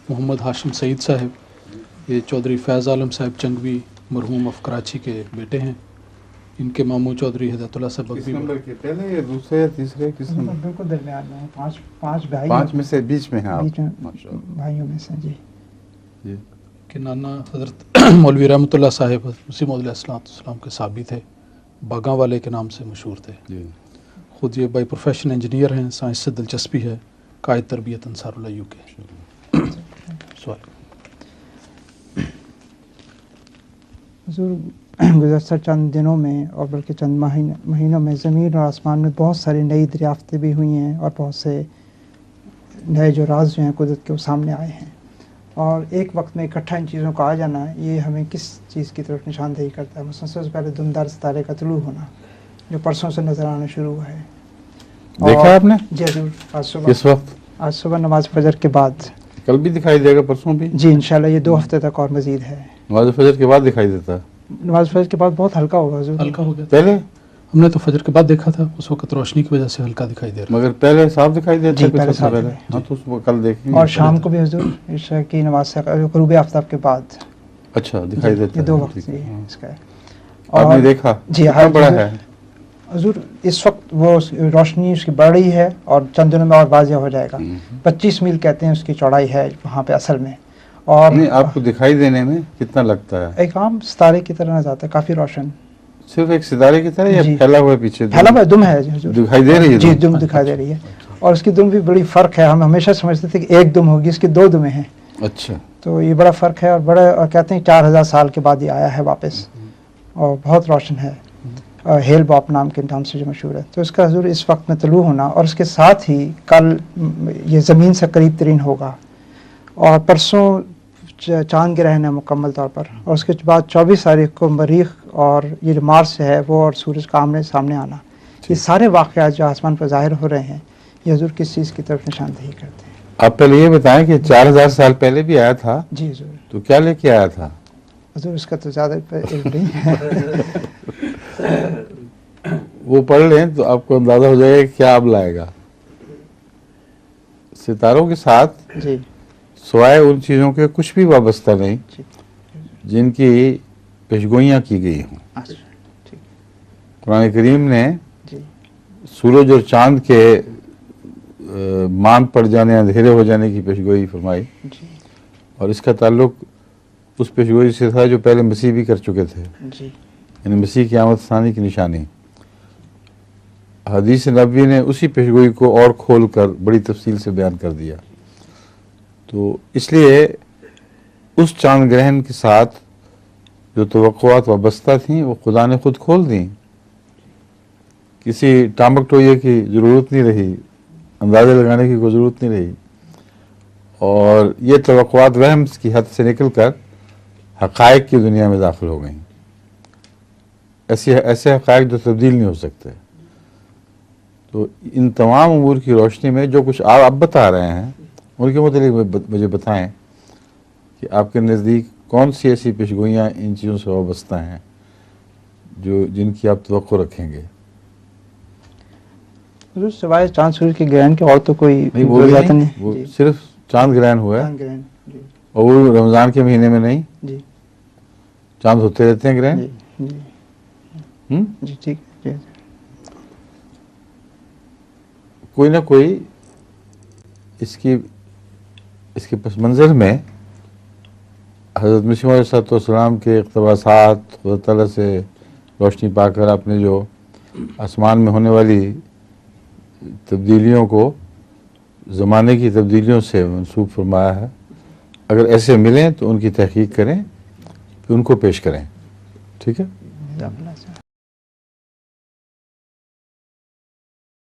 محمد ہاشم سعید صاحب، یہ چودھری فیض عالم صاحب چنگوی مرحوم آف کراچی کے بیٹے ہیں. ان کے ماموں چودھری ہدایت اللہ صاحب کس بھی نمبر کے پہلے یا دوسرے یا تیسرے کس نمبر؟ بالکل درمیان میں پانچ بھائی، پانچ میں سے بیچ میں ہیں آپ؟ بیچ میں ماشاء اللہ. بھائیوں میں سے. جی جی کہ نانا حضرت مولوی رحمۃ اللہ صاحب مسیح موعود علیہ السلام کے صحابی تھے، باغاں والے کے نام سے مشہور تھے. جی. خود یہ بائی پروفیشن انجینئر ہیں، سائنس سے دلچسپی ہے، قائد تربیت انصار اللہ یو کے. سوال. حضور، گزشتہ چند دنوں میں اور بلکہ چند مہینوں میں زمین اور آسمان میں بہت ساری نئی دریافتیں بھی ہوئی ہیں، اور بہت سے نئے جو راز جو ہیں قدرت کے وہ سامنے آئے ہیں. اور ایک وقت میں اکٹھا ان چیزوں کا آ جانا، یہ ہمیں کس چیز کی طرف نشاندہی کرتا ہے؟ مثلاً سب سے پہلے دمدار ستارے کا طلوع ہونا جو پرسوں سے نظر آنا شروع ہوا ہے. دیکھا آپ نے؟ جی حضور، کس وقت؟ آج صبح نماز فجر کے بعد. کل بھی دکھائی دے گا، پرسوں بھی؟ جی انشاءاللہ یہ 2 ہفتے تک اور مزید ہے. نماز فجر کے بعد دکھائی دیتا ہے؟ نماز فجر کے بعد بہت ہلکا ہوگا حضور. ہلکا ہو گیا. پہلے ہم نے تو فجر کے بعد دیکھا تھا، اس وقت روشنی کی وجہ سے ہلکا دکھائی دے رہا. مگر پہلے صاف دکھائی دیتا جی ہے؟ پہلے صاف پہلے. ہاں تو اس کو کل دیکھیں گے. اور شام کو بھی حضور عشاء کی نماز سے غروب آفتاب کے بعد. اچھا دکھائی دیتا یہ ہے. 2 وقت ٹھیک جی ہے. اس کا ہے. آپ نے دیکھا؟ جی کتنا بڑا ہے حضور؟ اس وقت وہ روشنی اس کی بڑھ رہی ہے اور چند دنوں میں اور واضح ہو جائے گا. 25 میل کہتے ہیں اس کی چوڑائی ہے وہاں پہ اصل میں. اور نہیں، آپ کو دکھائی دینے میں کتنا لگتا ہے؟ ایک عام ستارے کی طرح نظر آتا ہے، کافی روشن. صرف ایک ستارے کی طرح یا جی. پھیلا ہوا ہے پیچھے؟ پھیلا ہوا دم ہے حضور. دکھائی دے رہی ہے؟ جی دم دکھائی دے رہی ہے. اور اس کی دم بھی بڑی فرق ہے. ہم ہمیشہ سمجھتے تھے کہ ایک دم ہوگی، اس کی 2 دمیں ہیں. اچھا. تو یہ بڑا فرق ہے، اور بڑا، اور کہتے ہیں 4000 سال کے بعد یہ آیا ہے واپس، اور بہت روشن ہے. ہیل باپ نام کے نام سے جو مشہور ہے. تو اس کا حضور اس وقت میں طلوع ہونا، اور اس کے ساتھ ہی کل یہ زمین سے قریب ترین ہوگا، اور پرسوں چاند گرہن ہے مکمل طور پر، اور اس کے بعد 24 تاریخ کو مریخ اور یہ جو مارس ہے وہ اور سورج کا آمنے سامنے آنا. یہ سارے واقعات جو آسمان پر ظاہر ہو رہے ہیں، یہ حضور کس چیز کی طرف نشاندہی کرتے ہیں؟ آپ پہلے یہ بتائیں کہ 4000 سال پہلے بھی آیا تھا؟ جی حضور. تو کیا لے کے آیا تھا؟ حضور اس کا تو زیادہ علم نہیں ہے. وہ پڑھ لیں تو آپ کو اندازہ ہو جائے گا کہ کیا اب لائے گا. ستاروں کے ساتھ جی سوائے ان چیزوں کے کچھ بھی وابستہ نہیں جی جن کی پیشگوئیاں کی گئی ہوں. اچھا ٹھیک. قرآن کریم نے جی سورج اور چاند کے ماند پڑ جانے، اندھیرے ہو جانے کی پیشگوئی فرمائی، جی اور اس کا تعلق اس پیشگوئی سے تھا جو پہلے مسیح بھی کر چکے تھے، جی یعنی مسیح کی آمد ثانی کی نشانی. حدیث نبوی نے اسی پیشگوئی کو اور کھول کر بڑی تفصیل سے بیان کر دیا. تو اس لیے اس چاند گرہن کے ساتھ جو توقعات وابستہ تھیں وہ خدا نے خود کھول دیں. کسی ٹامک ٹوئے کی ضرورت نہیں رہی، اندازے لگانے کی کوئی ضرورت نہیں رہی، اور یہ توقعات وہم کی حد سے نکل کر حقائق کی دنیا میں داخل ہو گئیں. ایسے حقائق جو تبدیل نہیں ہو سکتے. تو ان تمام امور کی روشنی میں جو کچھ آپ بتا رہے ہیں ان کے متعلق مجھے بتائیں کہ آپ کے نزدیک کون سی ایسی پیشگوئیاں ان چیزوں سے وابستہ ہیں جن کی آپ توقع رکھیں گے؟ حضور سوائے چاند سورج کے گرہن کے اور تو کوئی نہیں، وہ بھی نہیں، وہ صرف چاند گرہن ہوا ہے، چاند گرہن. جی اور وہ رمضان کے مہینے میں نہیں. جی چاند ہوتے رہتے ہیں گرہن. جی جی ٹھیک. جی کوئی نہ کوئی اس کے پس منظر میں حضرت مسیح علیہ السلام کے اقتباسات، خدا تعالیٰ سے روشنی پا کر اپنے جو آسمان میں ہونے والی تبدیلیوں کو زمانے کی تبدیلیوں سے منسوب فرمایا ہے. اگر ایسے ملیں تو ان کی تحقیق کریں، پھر ان کو پیش کریں. ٹھیک ہے.